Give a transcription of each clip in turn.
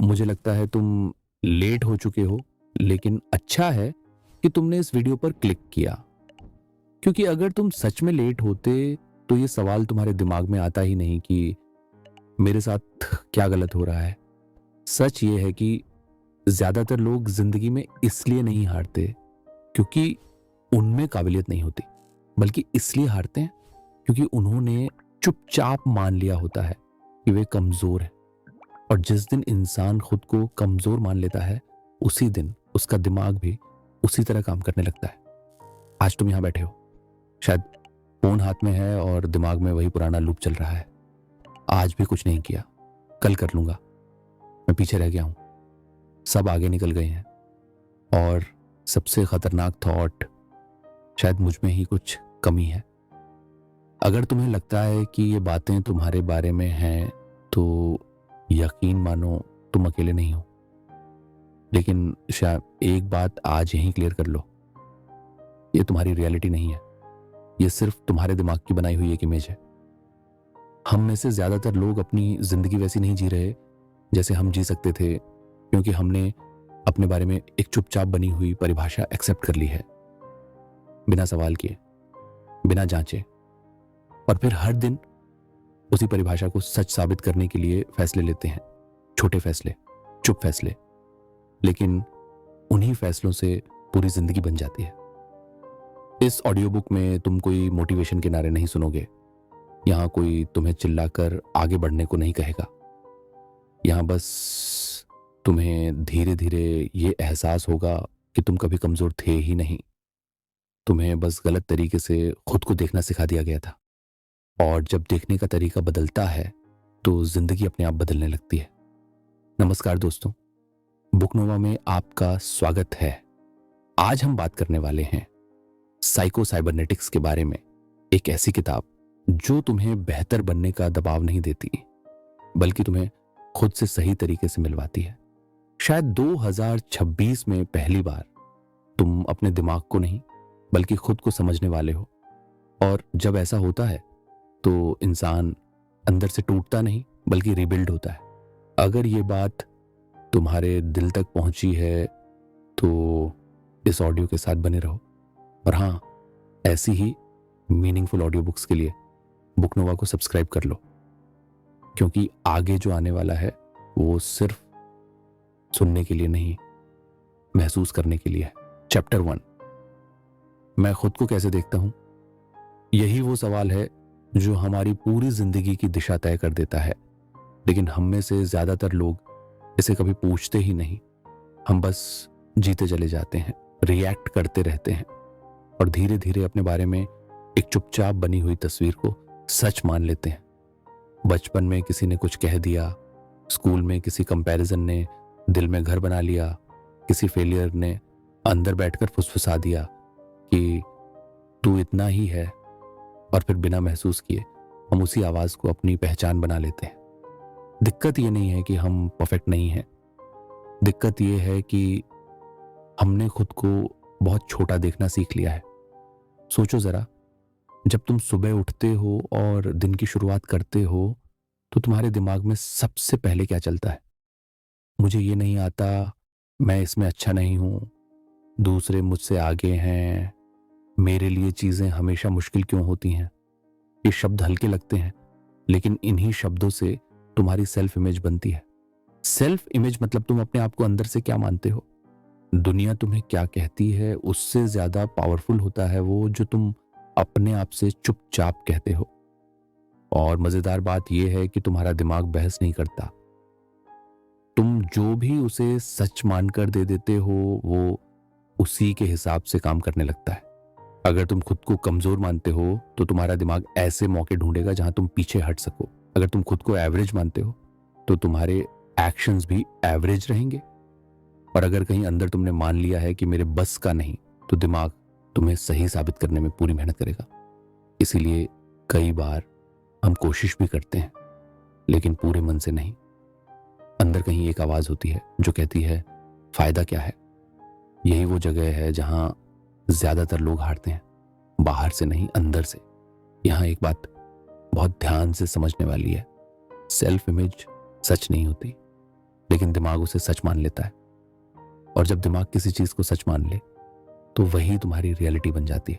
मुझे लगता है तुम लेट हो चुके हो, लेकिन अच्छा है कि तुमने इस वीडियो पर क्लिक किया, क्योंकि अगर तुम सच में लेट होते तो ये सवाल तुम्हारे दिमाग में आता ही नहीं कि मेरे साथ क्या गलत हो रहा है। सच ये है कि ज्यादातर लोग जिंदगी में इसलिए नहीं हारते क्योंकि उनमें काबिलियत नहीं होती, बल्कि इसलिए हारते हैं क्योंकि उन्होंने चुपचाप मान लिया होता है कि वे कमजोर है। और जिस दिन इंसान खुद को कमजोर मान लेता है, उसी दिन उसका दिमाग भी उसी तरह काम करने लगता है। आज तुम यहां बैठे हो, शायद फोन हाथ में है और दिमाग में वही पुराना लूप चल रहा है। आज भी कुछ नहीं किया, कल कर लूंगा, मैं पीछे रह गया हूं, सब आगे निकल गए हैं। और सबसे खतरनाक थॉट, शायद मुझ में ही कुछ कमी है। अगर तुम्हें लगता है कि ये बातें तुम्हारे बारे में हैं, तो यकीन मानो तुम अकेले नहीं हो। लेकिन शायद एक बात आज यहीं क्लियर कर लो, ये तुम्हारी रियलिटी नहीं है, ये सिर्फ तुम्हारे दिमाग की बनाई हुई एक इमेज है। हम में से ज्यादातर लोग अपनी जिंदगी वैसी नहीं जी रहे जैसे हम जी सकते थे, क्योंकि हमने अपने बारे में एक चुपचाप बनी हुई परिभाषा एक्सेप्ट कर ली है, बिना सवाल किए, बिना जांचे। और फिर हर दिन उसी परिभाषा को सच साबित करने के लिए फैसले लेते हैं, छोटे फैसले, चुप फैसले, लेकिन उन्हीं फैसलों से पूरी जिंदगी बन जाती है। इस ऑडियो बुक में तुम कोई मोटिवेशन के नारे नहीं सुनोगे, यहां कोई तुम्हें चिल्लाकर आगे बढ़ने को नहीं कहेगा। यहां बस तुम्हें धीरे धीरे ये एहसास होगा कि तुम कभी कमजोर थे ही नहीं, तुम्हें बस गलत तरीके से खुद को देखना सिखा दिया गया था। और जब देखने का तरीका बदलता है तो जिंदगी अपने आप बदलने लगती है। नमस्कार दोस्तों, बुकनोवा में आपका स्वागत है। आज हम बात करने वाले हैं साइको साइबरनेटिक्स के बारे में, एक ऐसी किताब जो तुम्हें बेहतर बनने का दबाव नहीं देती, बल्कि तुम्हें खुद से सही तरीके से मिलवाती है। शायद 2026 में पहली बार तुम अपने दिमाग को नहीं, बल्कि खुद को समझने वाले हो। और जब ऐसा होता है तो इंसान अंदर से टूटता नहीं, बल्कि रिबिल्ड होता है। अगर ये बात तुम्हारे दिल तक पहुंची है तो इस ऑडियो के साथ बने रहो। और हाँ, ऐसी ही मीनिंगफुल ऑडियो बुक्स के लिए बुकनोवा को सब्सक्राइब कर लो, क्योंकि आगे जो आने वाला है वो सिर्फ सुनने के लिए नहीं, महसूस करने के लिए है। चैप्टर 1, मैं खुद को कैसे देखता हूं। यही वो सवाल है जो हमारी पूरी जिंदगी की दिशा तय कर देता है, लेकिन हम में से ज्यादातर लोग इसे कभी पूछते ही नहीं। हम बस जीते चले जाते हैं, रिएक्ट करते रहते हैं और धीरे धीरे अपने बारे में एक चुपचाप बनी हुई तस्वीर को सच मान लेते हैं। बचपन में किसी ने कुछ कह दिया, स्कूल में किसी कंपैरिजन ने दिल में घर बना लिया, किसी फेलियर ने अंदर बैठकर फुसफुसा दिया कि तू इतना ही है, और फिर बिना महसूस किए हम उसी आवाज को अपनी पहचान बना लेते हैं। दिक्कत ये नहीं है कि हम परफेक्ट नहीं हैं, दिक्कत ये है कि हमने खुद को बहुत छोटा देखना सीख लिया है। सोचो जरा, जब तुम सुबह उठते हो और दिन की शुरुआत करते हो तो तुम्हारे दिमाग में सबसे पहले क्या चलता है? मुझे ये नहीं आता, मैं इसमें अच्छा नहीं हूं, दूसरे मुझसे आगे हैं, मेरे लिए चीजें हमेशा मुश्किल क्यों होती हैं। ये शब्द हल्के लगते हैं, लेकिन इन्हीं शब्दों से तुम्हारी सेल्फ इमेज बनती है। सेल्फ इमेज मतलब तुम अपने आप को अंदर से क्या मानते हो। दुनिया तुम्हें क्या कहती है उससे ज्यादा पावरफुल होता है वो जो तुम अपने आप से चुपचाप कहते हो। और मजेदार बात यह है कि तुम्हारा दिमाग बहस नहीं करता, तुम जो भी उसे सच मानकर दे देते हो वो उसी के हिसाब से काम करने लगता है। अगर तुम खुद को कमजोर मानते हो तो तुम्हारा दिमाग ऐसे मौके ढूंढेगा जहां तुम पीछे हट सको। अगर तुम खुद को एवरेज मानते हो तो तुम्हारे एक्शंस भी एवरेज रहेंगे। और अगर कहीं अंदर तुमने मान लिया है कि मेरे बस का नहीं, तो दिमाग तुम्हें सही साबित करने में पूरी मेहनत करेगा। इसीलिए कई बार हम कोशिश भी करते हैं, लेकिन पूरे मन से नहीं। अंदर कहीं एक आवाज होती है जो कहती है फायदा क्या है। यही वो जगह है जहां ज्यादातर लोग हारते हैं, बाहर से नहीं, अंदर से। यहां एक बात बहुत ध्यान से समझने वाली है, सेल्फ इमेज सच नहीं होती, लेकिन दिमाग उसे सच मान लेता है। और जब दिमाग किसी चीज को सच मान ले तो वही तुम्हारी रियलिटी बन जाती है।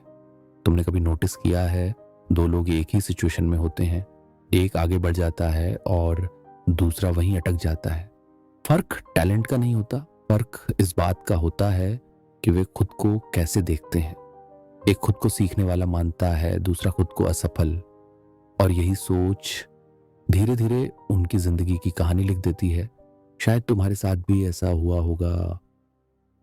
तुमने कभी नोटिस किया है, दो लोग एक ही सिचुएशन में होते हैं, एक आगे बढ़ जाता है और दूसरा वहीं अटक जाता है। फर्क टैलेंट का नहीं होता, फर्क इस बात का होता है कि वे खुद को कैसे देखते हैं। एक खुद को सीखने वाला मानता है, दूसरा खुद को असफल। और यही सोच धीरे धीरे उनकी जिंदगी की कहानी लिख देती है। शायद तुम्हारे साथ भी ऐसा हुआ होगा।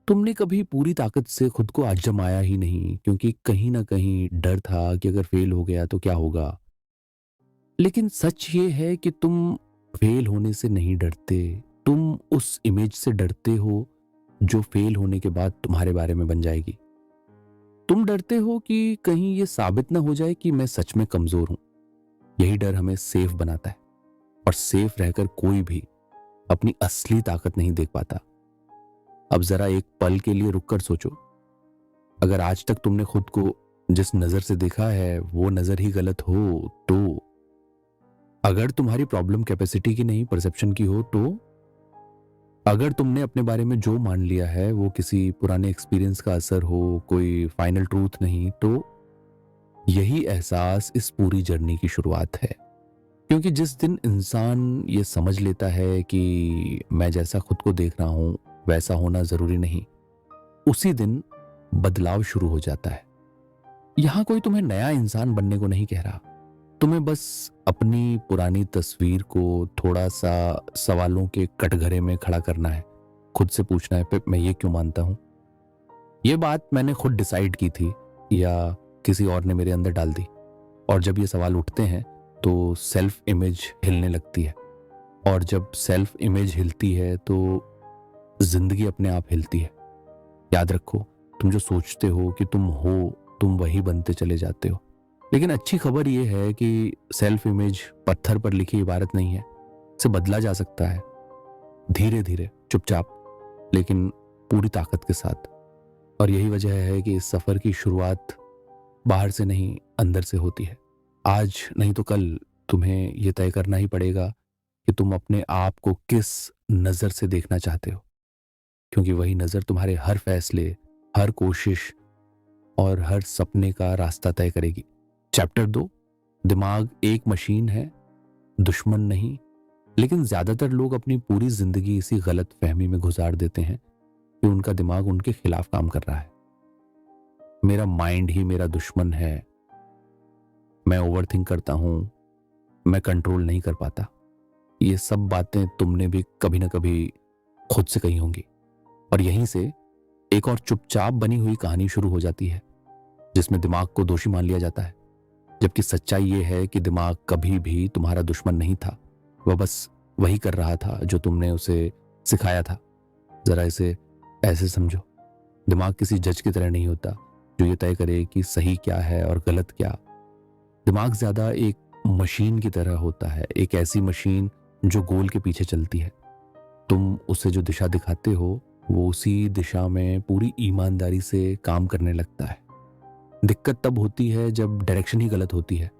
तुमने कभी पूरी ताकत से खुद को आजमाया ही नहीं, क्योंकि कहीं ना कहीं डर था कि अगर फेल हो गया तो क्या होगा। लेकिन सच ये है कि तुम फेल होने से नहीं डरते, तुम उस इमेज से डरते हो जो फेल होने के बाद तुम्हारे बारे में बन जाएगी। तुम डरते हो कि कहीं ये साबित ना हो जाए कि मैं सच में कमजोर हूं। यही डर हमें सेफ बनाता है, और सेफ रहकर कोई भी अपनी असली ताकत नहीं देख पाता। अब जरा एक पल के लिए रुककर सोचो, अगर आज तक तुमने खुद को जिस नजर से देखा है वो नजर ही गलत हो तो, अगर तुम्हारी प्रॉब्लम कैपेसिटी की नहीं परसेप्शन की हो तो, अगर तुमने अपने बारे में जो मान लिया है वो किसी पुराने एक्सपीरियंस का असर हो, कोई फाइनल ट्रूथ नहीं, तो यही एहसास इस पूरी जर्नी की शुरुआत है। क्योंकि जिस दिन इंसान ये समझ लेता है कि मैं जैसा खुद को देख रहा हूं वैसा होना जरूरी नहीं, उसी दिन बदलाव शुरू हो जाता है। यहां कोई तुम्हें नया इंसान बनने को नहीं कह रहा, तुम्हें बस अपनी पुरानी तस्वीर को थोड़ा सा सवालों के कटघरे में खड़ा करना है। खुद से पूछना है, मैं ये क्यों मानता हूं? ये बात मैंने खुद डिसाइड की थी या किसी और ने मेरे अंदर डाल दी? और जब ये सवाल उठते हैं तो सेल्फ इमेज हिलने लगती है, और जब सेल्फ इमेज हिलती है तो जिंदगी अपने आप हिलती है। याद रखो, तुम जो सोचते हो कि तुम हो, तुम वही बनते चले जाते हो। लेकिन अच्छी खबर यह है कि सेल्फ इमेज पत्थर पर लिखी इबारत नहीं है, इसे बदला जा सकता है, धीरे धीरे, चुपचाप, लेकिन पूरी ताकत के साथ। और यही वजह है कि इस सफर की शुरुआत बाहर से नहीं, अंदर से होती है। आज नहीं तो कल तुम्हें यह तय करना ही पड़ेगा कि तुम अपने आप को किस नजर से देखना चाहते हो, क्योंकि वही नजर तुम्हारे हर फैसले, हर कोशिश और हर सपने का रास्ता तय करेगी। चैप्टर 2, दिमाग एक मशीन है, दुश्मन नहीं। लेकिन ज्यादातर लोग अपनी पूरी जिंदगी इसी गलत फहमी में गुजार देते हैं कि उनका दिमाग उनके खिलाफ काम कर रहा है। मेरा माइंड ही मेरा दुश्मन है, मैं ओवरथिंक करता हूं, मैं कंट्रोल नहीं कर पाता। ये सब बातें तुमने भी कभी ना कभी खुद से कही होंगी। और यहीं से एक और चुपचाप बनी हुई कहानी शुरू हो जाती है, जिसमें दिमाग को दोषी मान लिया जाता है। जबकि सच्चाई ये है कि दिमाग कभी भी तुम्हारा दुश्मन नहीं था, वह बस वही कर रहा था जो तुमने उसे सिखाया था। जरा इसे ऐसे समझो, दिमाग किसी जज की तरह नहीं होता जो ये तय करे कि सही क्या है और गलत क्या। दिमाग ज्यादा एक मशीन की तरह होता है, एक ऐसी मशीन जो गोल के पीछे चलती है। तुम उसे जो दिशा दिखाते हो वो उसी दिशा में पूरी ईमानदारी से काम करने लगता है। दिक्कत तब होती है जब डायरेक्शन ही गलत होती है।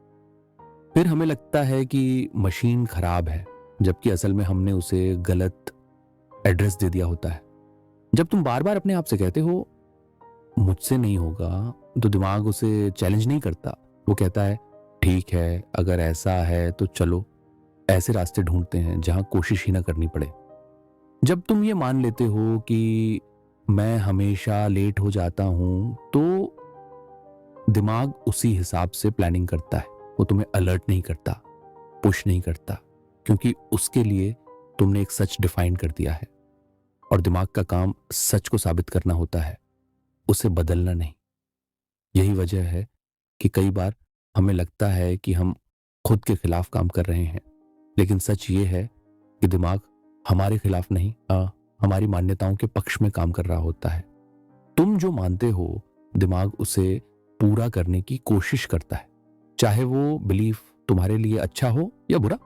फिर हमें लगता है कि मशीन खराब है, जबकि असल में हमने उसे गलत एड्रेस दे दिया होता है। जब तुम बार बार अपने आप से कहते हो मुझसे नहीं होगा, तो दिमाग उसे चैलेंज नहीं करता, वो कहता है ठीक है, अगर ऐसा है तो चलो ऐसे रास्ते ढूंढते हैं जहां कोशिश ही ना करनी पड़े। जब तुम ये मान लेते हो कि मैं हमेशा लेट हो जाता हूं, तो दिमाग उसी हिसाब से प्लानिंग करता है। वो तुम्हें अलर्ट नहीं करता, पुश नहीं करता, क्योंकि उसके लिए तुमने एक सच डिफाइन कर दिया है। और दिमाग का काम सच को साबित करना होता है, उसे बदलना नहीं। यही वजह है कि कई बार हमें लगता है कि हम खुद के खिलाफ काम कर रहे हैं, लेकिन सच ये है कि दिमाग हमारे खिलाफ नहीं, हमारी मान्यताओं के पक्ष में काम कर रहा होता है। तुम जो मानते हो, दिमाग उसे पूरा करने की कोशिश करता है, चाहे वो बिलीफ तुम्हारे लिए अच्छा हो या बुरा।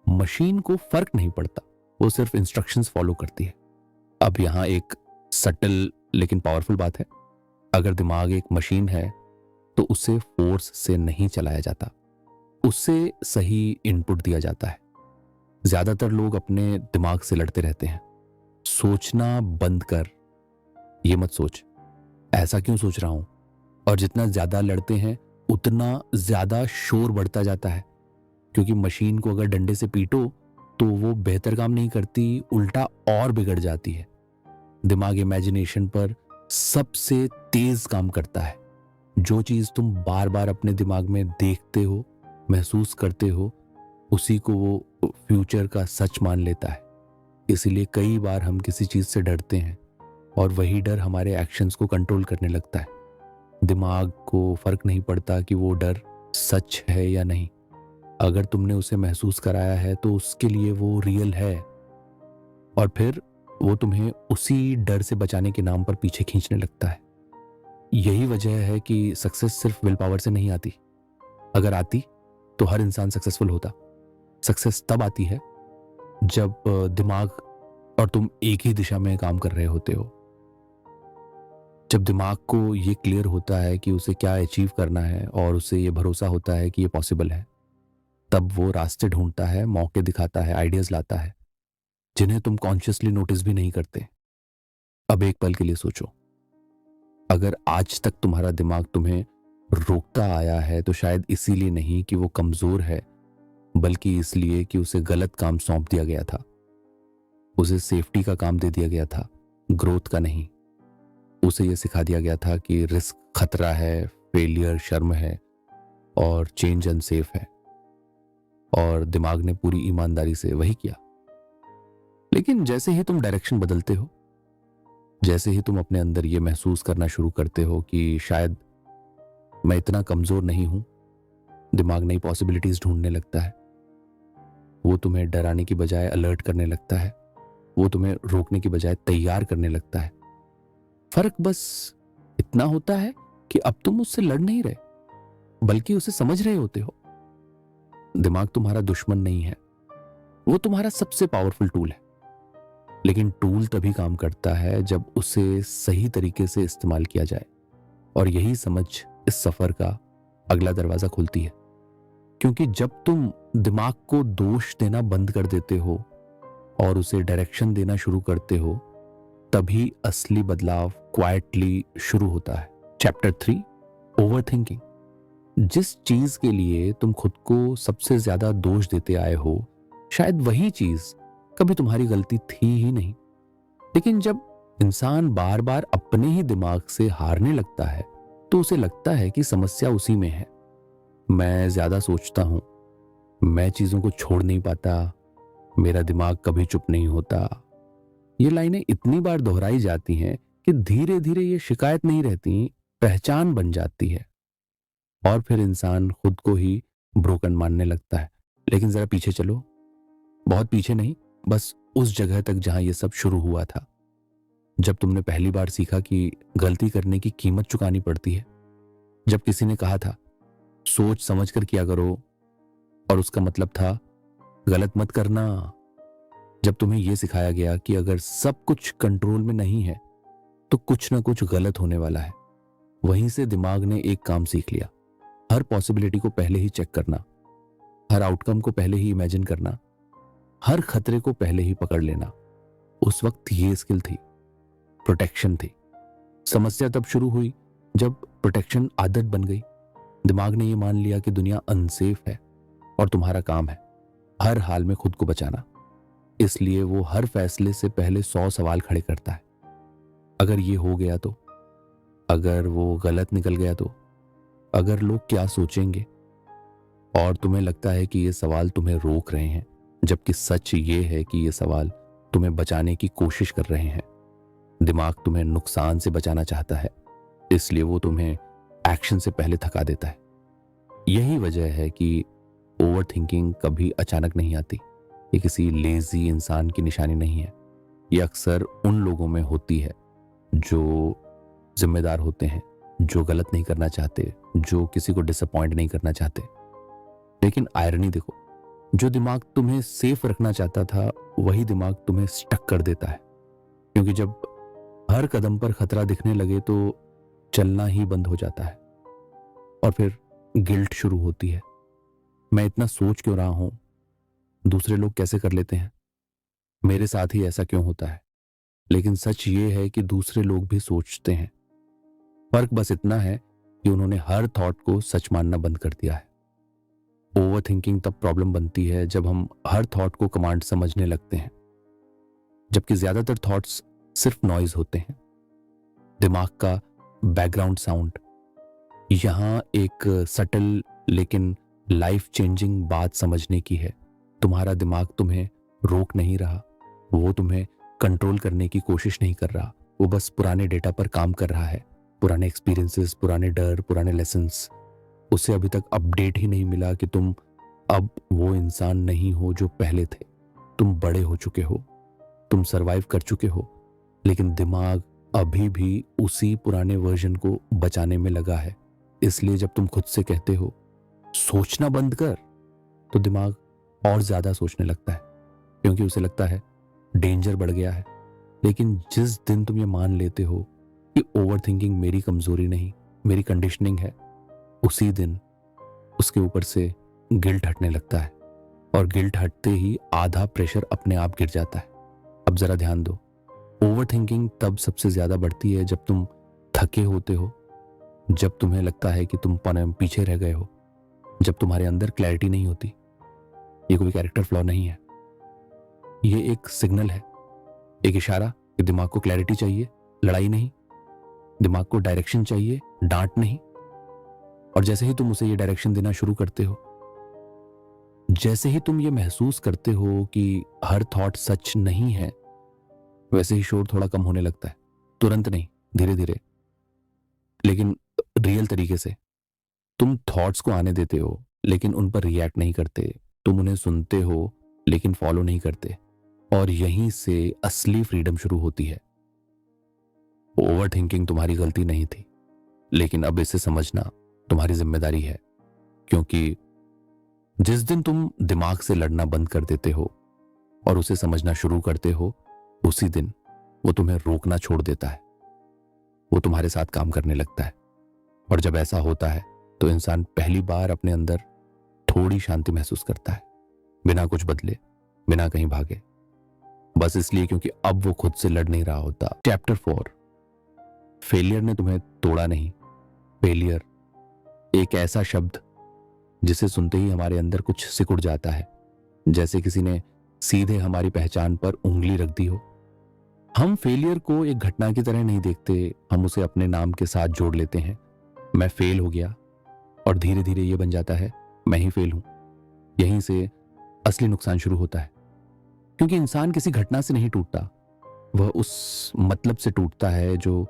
मशीन को फर्क नहीं पड़ता, वो सिर्फ इंस्ट्रक्शंस फॉलो करती है। अब यहां एक सटल लेकिन पावरफुल बात है। अगर दिमाग एक मशीन है तो उसे फोर्स से नहीं चलाया जाता, उससे सही इनपुट दिया जाता है। ज्यादातर लोग अपने दिमाग से लड़ते रहते हैं। सोचना बंद कर, ये मत सोच, ऐसा क्यों सोच रहा हूं। और जितना ज्यादा लड़ते हैं उतना ज्यादा शोर बढ़ता जाता है, क्योंकि मशीन को अगर डंडे से पीटो तो वो बेहतर काम नहीं करती, उल्टा और बिगड़ जाती है। दिमाग इमेजिनेशन पर सबसे तेज काम करता है। जो चीज तुम बार बार अपने दिमाग में देखते हो, महसूस करते हो, उसी को वो फ्यूचर का सच मान लेता है। इसीलिए कई बार हम किसी चीज से डरते हैं और वही डर हमारे एक्शंस को कंट्रोल करने लगता है। दिमाग को फर्क नहीं पड़ता कि वो डर सच है या नहीं। अगर तुमने उसे महसूस कराया है तो उसके लिए वो रियल है, और फिर वो तुम्हें उसी डर से बचाने के नाम पर पीछे खींचने लगता है। यही वजह है कि सक्सेस सिर्फ विल पावर से नहीं आती। अगर आती तो हर इंसान सक्सेसफुल होता। सक्सेस तब आती है जब दिमाग और तुम एक ही दिशा में काम कर रहे होते हो। जब दिमाग को ये क्लियर होता है कि उसे क्या अचीव करना है और उसे ये भरोसा होता है कि ये पॉसिबल है, तब वो रास्ते ढूंढता है, मौके दिखाता है, आइडियाज लाता है, जिन्हें तुम कॉन्शियसली नोटिस भी नहीं करते। अब एक पल के लिए सोचो, अगर आज तक तुम्हारा दिमाग तुम्हें रोकता आया है तो शायद इसीलिए नहीं कि वो कमजोर है, बल्कि इसलिए कि उसे गलत काम सौंप दिया गया था। उसे सेफ्टी का काम दे दिया गया था, ग्रोथ का नहीं। उसे यह सिखा दिया गया था कि रिस्क खतरा है, फेलियर शर्म है और चेंज अनसेफ है। और दिमाग ने पूरी ईमानदारी से वही किया। लेकिन जैसे ही तुम डायरेक्शन बदलते हो, जैसे ही तुम अपने अंदर ये महसूस करना शुरू करते हो कि शायद मैं इतना कमजोर नहीं हूं, दिमाग नई पॉसिबिलिटीज ढूंढने लगता है। वो तुम्हें डराने की बजाय अलर्ट करने लगता है। वो तुम्हें रोकने की बजाय तैयार करने लगता है। फर्क बस इतना होता है कि अब तुम उससे लड़ नहीं रहे, बल्कि उसे समझ रहे होते हो। दिमाग तुम्हारा दुश्मन नहीं है, वो तुम्हारा सबसे पावरफुल टूल है। लेकिन टूल तभी काम करता है जब उसे सही तरीके से इस्तेमाल किया जाए। और यही समझ इस सफर का अगला दरवाजा खोलती है। क्योंकि जब तुम दिमाग को दोष देना बंद कर देते हो और उसे डायरेक्शन देना शुरू करते हो, तभी असली बदलाव क्वाइटली शुरू होता है। Chapter 3, overthinking. जिस चीज के लिए तुम खुद को सबसे ज्यादा दोष देते आए हो, शायद वही चीज कभी तुम्हारी गलती थी ही नहीं। लेकिन जब इंसान बार बार अपने ही दिमाग से हारने लगता है तो उसे लगता है कि समस्या उसी में है। मैं ज्यादा सोचता हूं, मैं चीजों को छोड़ नहीं पाता, मेरा दिमाग कभी चुप नहीं होता। ये लाइनें इतनी बार दोहराई जाती हैं कि धीरे धीरे ये शिकायत नहीं रहती, पहचान बन जाती है। और फिर इंसान खुद को ही ब्रोकन मानने लगता है। लेकिन जरा पीछे चलो, बहुत पीछे नहीं, बस उस जगह तक जहां ये सब शुरू हुआ था। जब तुमने पहली बार सीखा कि गलती करने की कीमत चुकानी पड़ती है। जब किसी ने कहा था सोच समझ कर किया करो, और उसका मतलब था गलत मत करना। जब तुम्हें यह सिखाया गया कि अगर सब कुछ कंट्रोल में नहीं है तो कुछ ना कुछ गलत होने वाला है, वहीं से दिमाग ने एक काम सीख लिया। हर पॉसिबिलिटी को पहले ही चेक करना, हर आउटकम को पहले ही इमेजिन करना, हर खतरे को पहले ही पकड़ लेना। उस वक्त ये स्किल थी, प्रोटेक्शन थी। समस्या तब शुरू हुई जब प्रोटेक्शन आदत बन गई। दिमाग ने यह मान लिया कि दुनिया अनसेफ है और तुम्हारा काम है हर हाल में खुद को बचाना। इसलिए वो हर फैसले से पहले 100 सवाल खड़े करता है। अगर ये हो गया तो, अगर वो गलत निकल गया तो, अगर लोग क्या सोचेंगे। और तुम्हें लगता है कि ये सवाल तुम्हें रोक रहे हैं, जबकि सच ये है कि ये सवाल तुम्हें बचाने की कोशिश कर रहे हैं। दिमाग तुम्हें नुकसान से बचाना चाहता है, इसलिए वो तुम्हें एक्शन से पहले थका देता है। यही वजह है कि ओवरथिंकिंग कभी अचानक नहीं आती। ये किसी लेजी इंसान की निशानी नहीं है। ये अक्सर उन लोगों में होती है जो जिम्मेदार होते हैं, जो गलत नहीं करना चाहते, जो किसी को डिसअपॉइंट नहीं करना चाहते। लेकिन आयरनी देखो, जो दिमाग तुम्हें सेफ रखना चाहता था वही दिमाग तुम्हें स्टक कर देता है। क्योंकि जब हर कदम पर खतरा दिखने लगे तो चलना ही बंद हो जाता है। और फिर गिल्ट शुरू होती है। मैं इतना सोच क्यों रहा हूं, दूसरे लोग कैसे कर लेते हैं, मेरे साथ ही ऐसा क्यों होता है। लेकिन सच ये है कि दूसरे लोग भी सोचते हैं। फर्क बस इतना है कि उन्होंने हर थॉट को सच मानना बंद कर दिया है। ओवर थिंकिंग तब प्रॉब्लम बनती है जब हम हर थॉट को कमांड समझने लगते हैं, जबकि ज्यादातर थॉट्स सिर्फ नॉइज होते हैं, दिमाग का बैकग्राउंड साउंड। यहाँ एक सटल लेकिन लाइफ चेंजिंग बात समझने की है। तुम्हारा दिमाग तुम्हें रोक नहीं रहा, वो तुम्हें कंट्रोल करने की कोशिश नहीं कर रहा, वो बस पुराने डेटा पर काम कर रहा है। पुराने एक्सपीरियंसेस, पुराने डर, पुराने लेसन्स। उसे अभी तक अपडेट ही नहीं मिला कि तुम अब वो इंसान नहीं हो जो पहले थे। तुम बड़े हो चुके हो, तुम सरवाइव कर चुके हो, लेकिन दिमाग अभी भी उसी पुराने वर्जन को बचाने में लगा है। इसलिए जब तुम खुद से कहते हो सोचना बंद कर, तो दिमाग और ज्यादा सोचने लगता है, क्योंकि उसे लगता है डेंजर बढ़ गया है। लेकिन जिस दिन तुम ये मान लेते हो कि ओवर थिंकिंग मेरी कमजोरी नहीं, मेरी कंडीशनिंग है, उसी दिन उसके ऊपर से गिल्ट हटने लगता है, और गिल्ट हटते ही आधा प्रेशर अपने आप गिर जाता है। अब जरा ध्यान दो, ओवर थिंकिंग तब सबसे ज्यादा बढ़ती है जब तुम थके होते हो, जब तुम्हें लगता है कि तुम पीछे रह गए हो, जब तुम्हारे अंदर क्लैरिटी नहीं होती। ये कोई कैरेक्टर फ्लॉ नहीं है, ये एक सिग्नल है, एक इशारा कि दिमाग को क्लैरिटी चाहिए, लड़ाई नहीं। दिमाग को डायरेक्शन चाहिए, डांट नहीं। और जैसे ही तुम उसे ये डायरेक्शन देना शुरू करते हो, जैसे ही तुम ये महसूस करते हो कि हर थॉट सच नहीं है, वैसे ही शोर थोड़ा कम होने लगता है। तुरंत नहीं, धीरे धीरे, लेकिन रियल तरीके से। तुम थॉट्स को आने देते हो, लेकिन उन पर रिएक्ट नहीं करते। तुम उन्हें सुनते हो, लेकिन फॉलो नहीं करते। और यहीं से असली फ्रीडम शुरू होती है। ओवर थिंकिंग तुम्हारी गलती नहीं थी, लेकिन अब इसे समझना तुम्हारी जिम्मेदारी है। क्योंकि जिस दिन तुम दिमाग से लड़ना बंद कर देते हो और उसे समझना शुरू करते हो, उसी दिन वो तुम्हें रोकना छोड़ देता है। वो तुम्हारे साथ काम करने लगता है। और जब ऐसा होता है तो इंसान पहली बार अपने अंदर थोड़ी शांति महसूस करता है, बिना कुछ बदले, बिना कहीं भागे, बस इसलिए क्योंकि अब वो खुद से लड़ नहीं रहा होता। चैप्टर 4, फेलियर ने तुम्हें तोड़ा नहीं। फेलियर एक ऐसा शब्द जिसे सुनते ही हमारे अंदर कुछ सिकुड़ जाता है, जैसे किसी ने सीधे हमारी पहचान पर उंगली रख दी हो। हम फेलियर को एक घटना की तरह नहीं देखते, हम उसे अपने नाम के साथ जोड़ लेते हैं। मैं फेल हो गया, और धीरे धीरे ये बन जाता है मैं ही फेल हूं। यहीं से असली नुकसान शुरू होता है, क्योंकि इंसान किसी घटना से नहीं टूटता, वह उस मतलब से टूटता है जो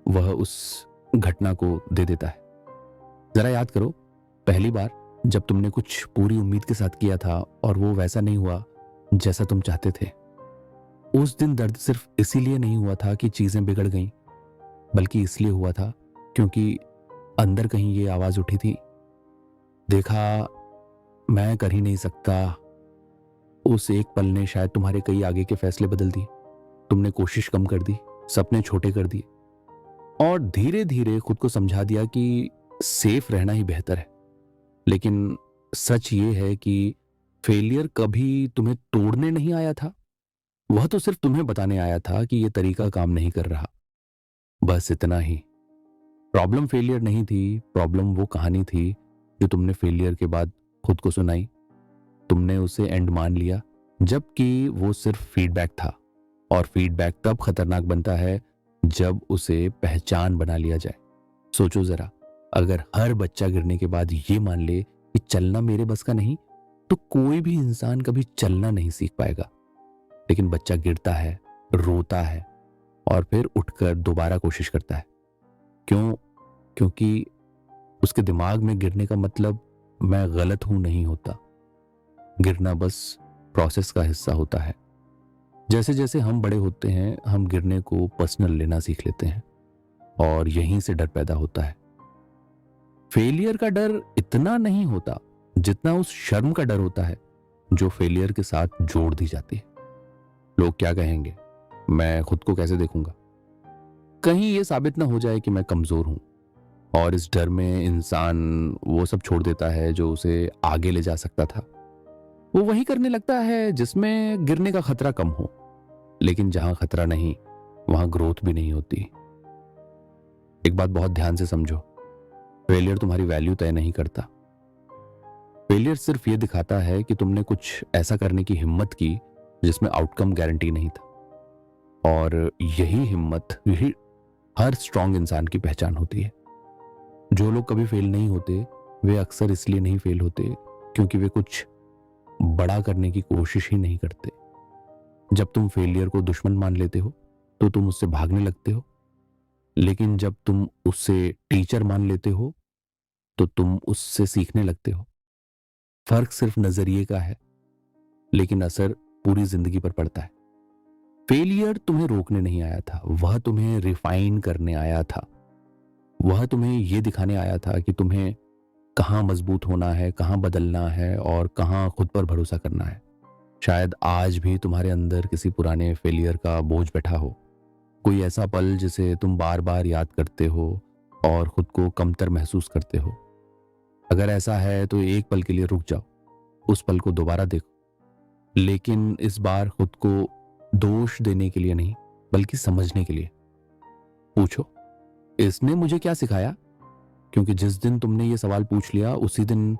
वह उस घटना को दे देता है। जरा याद करो, पहली बार जब तुमने कुछ पूरी उम्मीद के साथ किया था और वो वैसा नहीं हुआ जैसा तुम चाहते थे। उस दिन दर्द सिर्फ इसीलिए नहीं हुआ था कि चीजें बिगड़ गईं, बल्कि इसलिए हुआ था क्योंकि अंदर कहीं ये आवाज उठी थी, देखा मैं कर ही नहीं सकता। उस एक पल ने शायद तुम्हारे कई आगे के फैसले बदल दिए। तुमने कोशिश कम कर दी, सपने छोटे कर दिए, और धीरे धीरे खुद को समझा दिया कि सेफ रहना ही बेहतर है। लेकिन सच ये है कि फेलियर कभी तुम्हें तोड़ने नहीं आया था, वह तो सिर्फ तुम्हें बताने आया था कि यह तरीका काम नहीं कर रहा। बस इतना ही। प्रॉब्लम फेलियर नहीं थी, प्रॉब्लम वो कहानी थी जो तुमने फेलियर के बाद खुद को सुनाई। तुमने उसे एंड मान लिया, जबकि वो सिर्फ फीडबैक था। और फीडबैक तब खतरनाक बनता है जब उसे पहचान बना लिया जाए। सोचो जरा, अगर हर बच्चा गिरने के बाद ये मान ले कि चलना मेरे बस का नहीं, तो कोई भी इंसान कभी चलना नहीं सीख पाएगा। लेकिन बच्चा गिरता है, रोता है, और फिर उठकर दोबारा कोशिश करता है। क्यों? क्योंकि उसके दिमाग में गिरने का मतलब मैं गलत हूं नहीं होता। गिरना बस प्रोसेस का हिस्सा होता है। जैसे जैसे हम बड़े होते हैं, हम गिरने को पर्सनल लेना सीख लेते हैं, और यहीं से डर पैदा होता है। फेलियर का डर इतना नहीं होता जितना उस शर्म का डर होता है जो फेलियर के साथ जोड़ दी जाती है। लोग क्या कहेंगे, मैं खुद को कैसे देखूंगा, कहीं ये साबित ना हो जाए कि मैं कमजोर हूं। और इस डर में इंसान वो सब छोड़ देता है जो उसे आगे ले जा सकता था। वो वही करने लगता है जिसमें गिरने का खतरा कम हो। लेकिन जहां खतरा नहीं, वहां ग्रोथ भी नहीं होती। एक बात बहुत ध्यान से समझो, फेलियर तुम्हारी वैल्यू तय नहीं करता। फेलियर सिर्फ ये दिखाता है कि तुमने कुछ ऐसा करने की हिम्मत की जिसमें आउटकम गारंटी नहीं था। और यही हिम्मत, यही हर स्ट्रांग इंसान की पहचान होती है। जो लोग कभी फेल नहीं होते, वे अक्सर इसलिए नहीं फेल होते क्योंकि वे कुछ बड़ा करने की कोशिश ही नहीं करते। जब तुम फेलियर को दुश्मन मान लेते हो तो तुम उससे भागने लगते हो, लेकिन जब तुम उससे टीचर मान लेते हो तो तुम उससे सीखने लगते हो। फर्क सिर्फ नजरिए का है, लेकिन असर पूरी जिंदगी पर पड़ता है। फेलियर तुम्हें रोकने नहीं आया था, वह तुम्हें रिफाइन करने आया था। वह तुम्हें यह दिखाने आया था कि तुम्हें कहां मजबूत होना है, कहां बदलना है और कहां खुद पर भरोसा करना है। शायद आज भी तुम्हारे अंदर किसी पुराने फेलियर का बोझ बैठा हो, कोई ऐसा पल जिसे तुम बार बार याद करते हो और खुद को कमतर महसूस करते हो। अगर ऐसा है तो एक पल के लिए रुक जाओ, उस पल को दोबारा देखो, लेकिन इस बार खुद को दोष देने के लिए नहीं, बल्कि समझने के लिए। पूछो, इसने मुझे क्या सिखाया? क्योंकि जिस दिन तुमने ये सवाल पूछ लिया, उसी दिन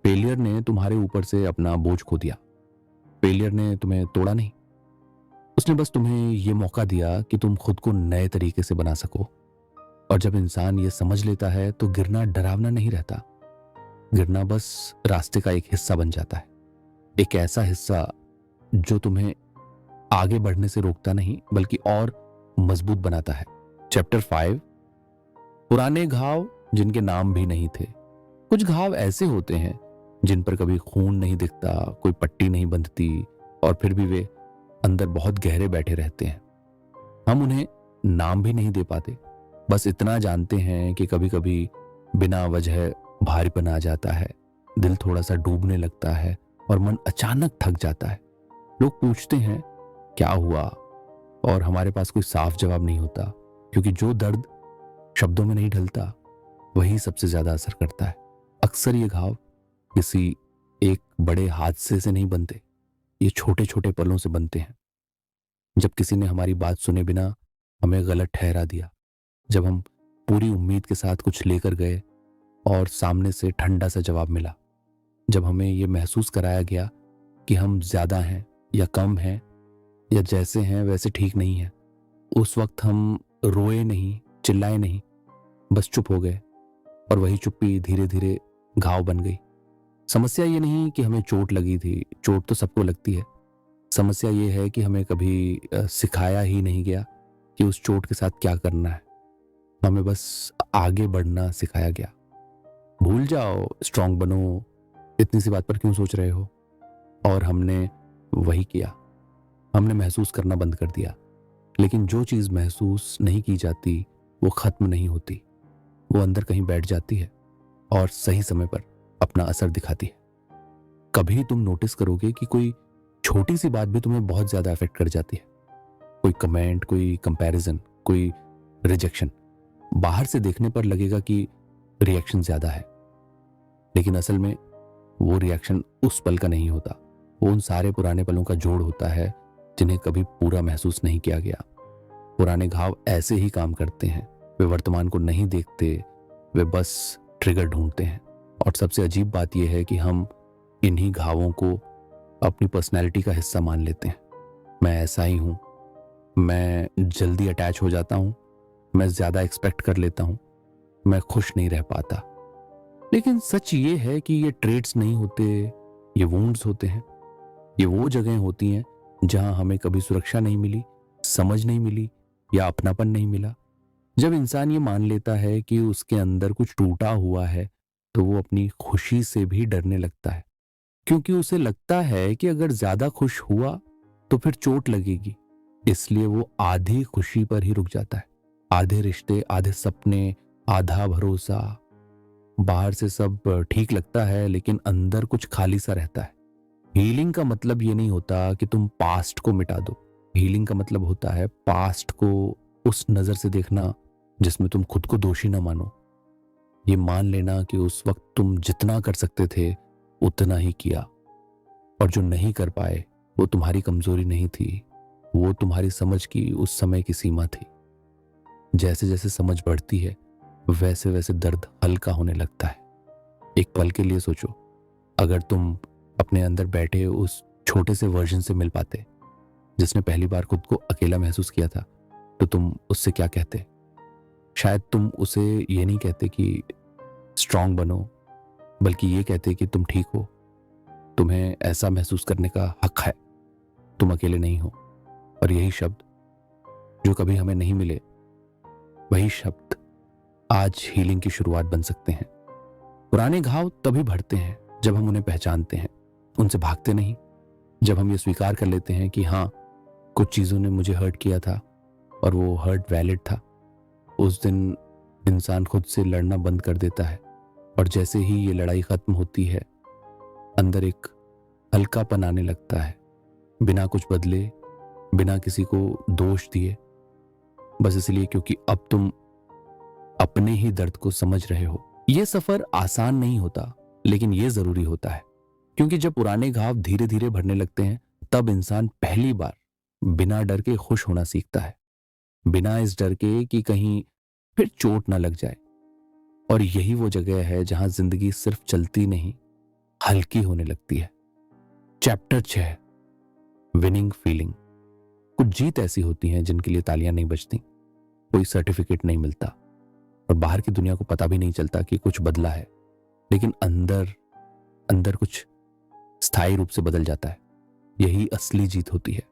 फेलियर ने तुम्हारे ऊपर से अपना बोझ खो दिया। फेलियर ने तुम्हें तोड़ा नहीं, उसने बस तुम्हें ये मौका दिया कि तुम खुद को नए तरीके से बना सको। और जब इंसान ये समझ लेता है तो गिरना डरावना नहीं रहता। गिरना बस रास्ते का एक हिस्सा बन जाता है, एक ऐसा हिस्सा जो तुम्हें आगे बढ़ने से रोकता नहीं बल्कि और मजबूत बनाता है। चैप्टर 5, पुराने घाव जिनके नाम भी नहीं थे। कुछ घाव ऐसे होते हैं जिन पर कभी खून नहीं दिखता, कोई पट्टी नहीं बंधती, और फिर भी वे अंदर बहुत गहरे बैठे रहते हैं। हम उन्हें नाम भी नहीं दे पाते, बस इतना जानते हैं कि कभी कभी बिना वजह भारीपन आ जाता है, दिल थोड़ा सा डूबने लगता है और मन अचानक थक जाता है। लोग पूछते हैं क्या हुआ, और हमारे पास कोई साफ जवाब नहीं होता, क्योंकि जो दर्द शब्दों में नहीं ढलता वही सबसे ज्यादा असर करता है। अक्सर ये घाव किसी एक बड़े हादसे से नहीं बनते, ये छोटे छोटे पलों से बनते हैं। जब किसी ने हमारी बात सुने बिना हमें गलत ठहरा दिया, जब हम पूरी उम्मीद के साथ कुछ लेकर गए और सामने से ठंडा सा जवाब मिला, जब हमें यह महसूस कराया गया कि हम ज्यादा हैं या कम हैं या जैसे हैं वैसे ठीक नहीं हैं, उस वक्त हम रोए नहीं, चिल्लाए नहीं, बस चुप हो गए। और वही चुप्पी धीरे धीरे घाव बन गई। समस्या ये नहीं कि हमें चोट लगी थी, चोट तो सबको लगती है। समस्या ये है कि हमें कभी सिखाया ही नहीं गया कि उस चोट के साथ क्या करना है। हमें बस आगे बढ़ना सिखाया गया। भूल जाओ, स्ट्रांग बनो, इतनी सी बात पर क्यों सोच रहे हो? और हमने वही किया, हमने महसूस करना बंद कर दिया। लेकिन जो चीज महसूस नहीं की जाती वो खत्म नहीं होती, वो अंदर कहीं बैठ जाती है और सही समय पर अपना असर दिखाती है। कभी तुम नोटिस करोगे कि कोई छोटी सी बात भी तुम्हें बहुत ज्यादा अफेक्ट कर जाती है। कोई कमेंट, कोई कंपैरिजन, कोई रिजेक्शन। बाहर से देखने पर लगेगा कि रिएक्शन ज्यादा है, लेकिन असल में वो रिएक्शन उस पल का नहीं होता, वो उन सारे पुराने पलों का जोड़ होता है जिन्हें कभी पूरा महसूस नहीं किया गया। पुराने घाव ऐसे ही काम करते हैं, वे वर्तमान को नहीं देखते, वे बस ट्रिगर ढूंढते हैं। और सबसे अजीब बात यह है कि हम इन्हीं घावों को अपनी पर्सनैलिटी का हिस्सा मान लेते हैं। मैं ऐसा ही हूं, मैं जल्दी अटैच हो जाता हूं, मैं ज्यादा एक्सपेक्ट कर लेता हूं, मैं खुश नहीं रह पाता। लेकिन सच ये है कि ये ट्रेट्स नहीं होते, ये वुंड्स होते हैं। ये वो जगह होती हैं जहां हमें कभी सुरक्षा नहीं मिली, समझ नहीं मिली या अपनापन नहीं मिला। जब इंसान ये मान लेता है कि उसके अंदर कुछ टूटा हुआ है, तो वो अपनी खुशी से भी डरने लगता है, क्योंकि उसे लगता है कि अगर ज्यादा खुश हुआ तो फिर चोट लगेगी। इसलिए वो आधी खुशी पर ही रुक जाता है। आधे रिश्ते, आधे सपने, आधा भरोसा। बाहर से सब ठीक लगता है, लेकिन अंदर कुछ खाली सा रहता है। हीलिंग का मतलब ये नहीं होता कि तुम पास्ट को मिटा दो। हीलिंग का मतलब होता है पास्ट को उस नजर से देखना जिसमें तुम खुद को दोषी ना मानो। ये मान लेना कि उस वक्त तुम जितना कर सकते थे उतना ही किया, और जो नहीं कर पाए वो तुम्हारी कमजोरी नहीं थी, वो तुम्हारी समझ की उस समय की सीमा थी। जैसे जैसे समझ बढ़ती है वैसे वैसे दर्द हल्का होने लगता है। एक पल के लिए सोचो, अगर तुम अपने अंदर बैठे उस छोटे से वर्जन से मिल पाते जिसने पहली बार खुद को अकेला महसूस किया था, तो तुम उससे क्या कहते? शायद तुम उसे ये नहीं कहते कि स्ट्रांग बनो, बल्कि ये कहते कि तुम ठीक हो, तुम्हें ऐसा महसूस करने का हक है, तुम अकेले नहीं हो। और यही शब्द जो कभी हमें नहीं मिले, वही शब्द आज हीलिंग की शुरुआत बन सकते हैं। पुराने घाव तभी भरते हैं जब हम उन्हें पहचानते हैं, उनसे भागते नहीं। जब हम ये स्वीकार कर लेते हैं कि हाँ, कुछ चीज़ों ने मुझे हर्ट किया था और वो हर्ट वैलिड था, उस दिन इंसान खुद से लड़ना बंद कर देता है। और जैसे ही ये लड़ाई खत्म होती है, अंदर एक हल्कापन आने लगता है, बिना कुछ बदले, बिना किसी को दोष दिए, बस इसलिए क्योंकि अब तुम अपने ही दर्द को समझ रहे हो। ये सफर आसान नहीं होता, लेकिन ये जरूरी होता है, क्योंकि जब पुराने घाव धीरे धीरे भरने लगते हैं, तब इंसान पहली बार बिना डर के खुश होना सीखता है, बिना इस डर के कि कहीं फिर चोट ना लग जाए। और यही वो जगह है जहां जिंदगी सिर्फ चलती नहीं, हल्की होने लगती है। Chapter 6, winning feeling. कुछ जीत ऐसी होती हैं जिनके लिए तालियां नहीं बजती, कोई सर्टिफिकेट नहीं मिलता और बाहर की दुनिया को पता भी नहीं चलता कि कुछ बदला है, लेकिन अंदर अंदर कुछ स्थायी रूप से बदल जाता है। यही असली जीत होती है।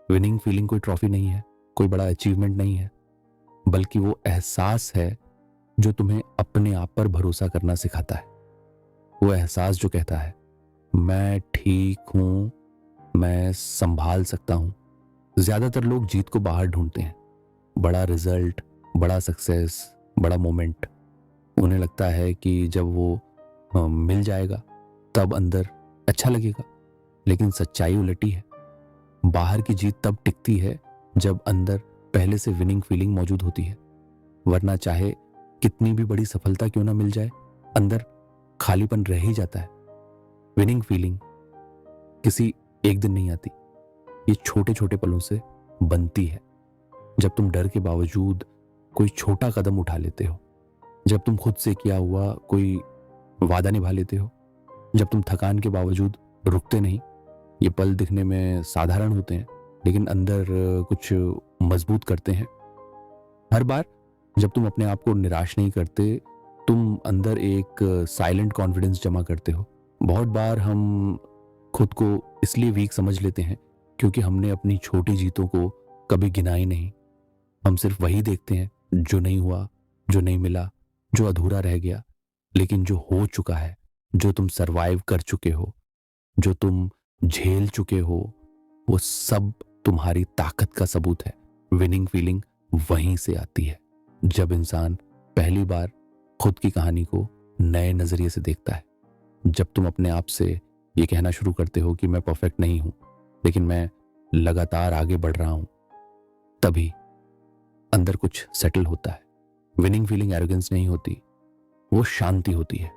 विनिंग फीलिंग कोई ट्रॉफी नहीं है, कोई बड़ा अचीवमेंट नहीं है, बल्कि वो एहसास है जो तुम्हें अपने आप पर भरोसा करना सिखाता है। वो एहसास जो कहता है, मैं ठीक हूं, मैं संभाल सकता हूं। ज्यादातर लोग जीत को बाहर ढूंढते हैं, बड़ा रिजल्ट, बड़ा सक्सेस, बड़ा मोमेंट। उन्हें लगता है कि जब वो मिल जाएगा तब अंदर अच्छा लगेगा, लेकिन सच्चाई उलटी है। बाहर की जीत तब टिकती है जब अंदर पहले से विनिंग फीलिंग मौजूद होती है, वरना चाहे कितनी भी बड़ी सफलता क्यों ना मिल जाए, अंदर खालीपन रह ही जाता है। विनिंग फीलिंग किसी एक दिन नहीं आती, ये छोटे छोटे पलों से बनती है। जब तुम डर के बावजूद कोई छोटा कदम उठा लेते हो, जब तुम खुद से किया हुआ कोई वादा निभा लेते हो, जब तुम थकान के बावजूद रुकते नहीं। ये पल दिखने में साधारण होते हैं, लेकिन अंदर कुछ मजबूत करते हैं। हर बार जब तुम अपने आप को निराश नहीं करते, तुम अंदर एक साइलेंट कॉन्फिडेंस जमा करते हो। बहुत बार हम खुद को इसलिए वीक समझ लेते हैं क्योंकि हमने अपनी छोटी जीतों को कभी गिना ही नहीं। हम सिर्फ वही देखते हैं जो नहीं हुआ, जो नहीं मिला, जो अधूरा रह गया। लेकिन जो हो चुका है, जो तुम सरवाइव कर चुके हो, जो तुम झेल चुके हो, वो सब तुम्हारी ताकत का सबूत है। विनिंग फीलिंग वहीं से आती है जब इंसान पहली बार खुद की कहानी को नए नजरिए से देखता है। जब तुम अपने आप से ये कहना शुरू करते हो कि मैं परफेक्ट नहीं हूं, लेकिन मैं लगातार आगे बढ़ रहा हूं, तभी अंदर कुछ सेटल होता है। विनिंग फीलिंग एरोगेंस नहीं होती, वो शांति होती है।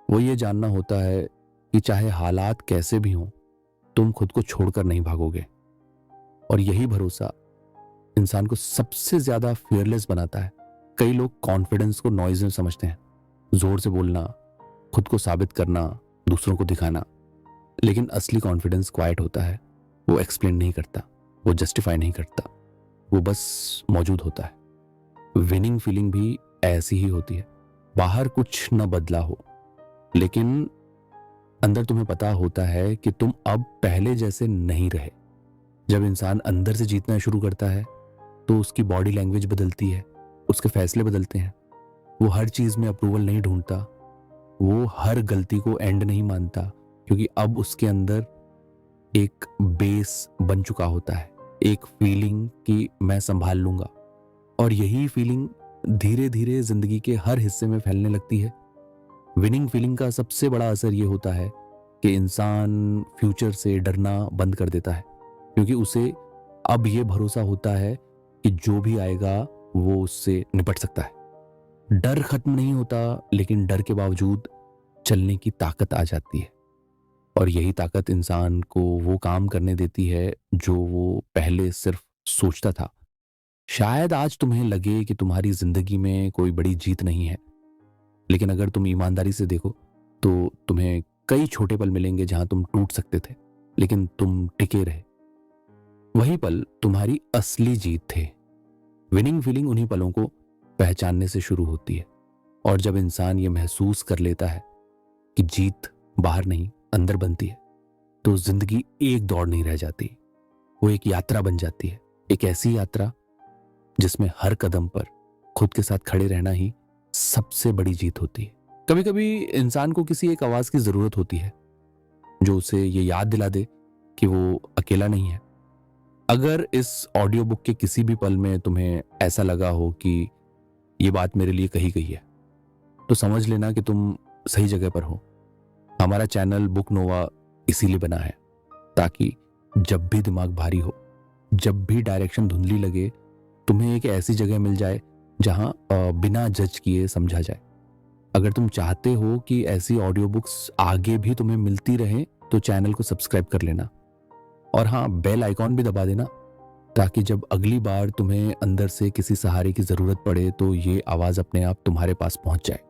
वो ये जानना होता है कि चाहे हालात कैसे भी हों, तुम खुद को छोड़कर नहीं भागोगे। और यही भरोसा इंसान को सबसे ज्यादा फियरलेस बनाता है। कई लोग कॉन्फिडेंस को नॉइज में समझते हैं, जोर से बोलना, खुद को साबित करना, दूसरों को दिखाना। लेकिन असली कॉन्फिडेंस क्वाइट होता है। वो एक्सप्लेन नहीं करता, वो जस्टिफाई नहीं करता, वो बस मौजूद होता है। विनिंग फीलिंग भी ऐसी ही होती है। बाहर कुछ न बदला हो, लेकिन अंदर तुम्हें पता होता है कि तुम अब पहले जैसे नहीं रहे। जब इंसान अंदर से जीतना शुरू करता है, तो उसकी बॉडी लैंग्वेज बदलती है, उसके फैसले बदलते हैं। वो हर चीज में अप्रूवल नहीं ढूंढता, वो हर गलती को एंड नहीं मानता, क्योंकि अब उसके अंदर एक बेस बन चुका होता है, एक फीलिंग कि मैं संभाल लूंगा। और यही फीलिंग धीरे धीरे जिंदगी के हर हिस्से में फैलने लगती है। विनिंग फीलिंग का सबसे बड़ा असर ये होता है कि इंसान फ्यूचर से डरना बंद कर देता है, क्योंकि उसे अब ये भरोसा होता है कि जो भी आएगा वो उससे निपट सकता है। डर खत्म नहीं होता, लेकिन डर के बावजूद चलने की ताकत आ जाती है। और यही ताकत इंसान को वो काम करने देती है जो वो पहले सिर्फ सोचता था। शायद आज तुम्हें लगे कि तुम्हारी जिंदगी में कोई बड़ी जीत नहीं है, लेकिन अगर तुम ईमानदारी से देखो तो तुम्हें कई छोटे पल मिलेंगे जहां तुम टूट सकते थे, लेकिन तुम टिके रहे। वही पल तुम्हारी असली जीत थे। विनिंग फीलिंग उन्हीं पलों को पहचानने से शुरू होती है। और जब इंसान ये महसूस कर लेता है कि जीत बाहर नहीं अंदर बनती है, तो जिंदगी एक दौड़ नहीं रह जाती, वो एक यात्रा बन जाती है। एक ऐसी यात्रा जिसमें हर कदम पर खुद के साथ खड़े रहना ही सबसे बड़ी जीत होती है। कभी कभी इंसान को किसी एक आवाज की जरूरत होती है जो उसे ये याद दिला दे कि वो अकेला नहीं है। अगर इस ऑडियो बुक के किसी भी पल में तुम्हें ऐसा लगा हो कि ये बात मेरे लिए कही गई है, तो समझ लेना कि तुम सही जगह पर हो। हमारा चैनल बुक नोवा इसीलिए बना है ताकि जब भी दिमाग भारी हो, जब भी डायरेक्शन धुंधली लगे, तुम्हें एक ऐसी जगह मिल जाए जहां बिना जज किए समझा जाए। अगर तुम चाहते हो कि ऐसी ऑडियो बुक्स आगे भी तुम्हें मिलती रहें, तो चैनल को सब्सक्राइब कर लेना और हाँ, बेल आइकॉन भी दबा देना ताकि जब अगली बार तुम्हें अंदर से किसी सहारे की जरूरत पड़े तो ये आवाज अपने आप तुम्हारे पास पहुंच जाए।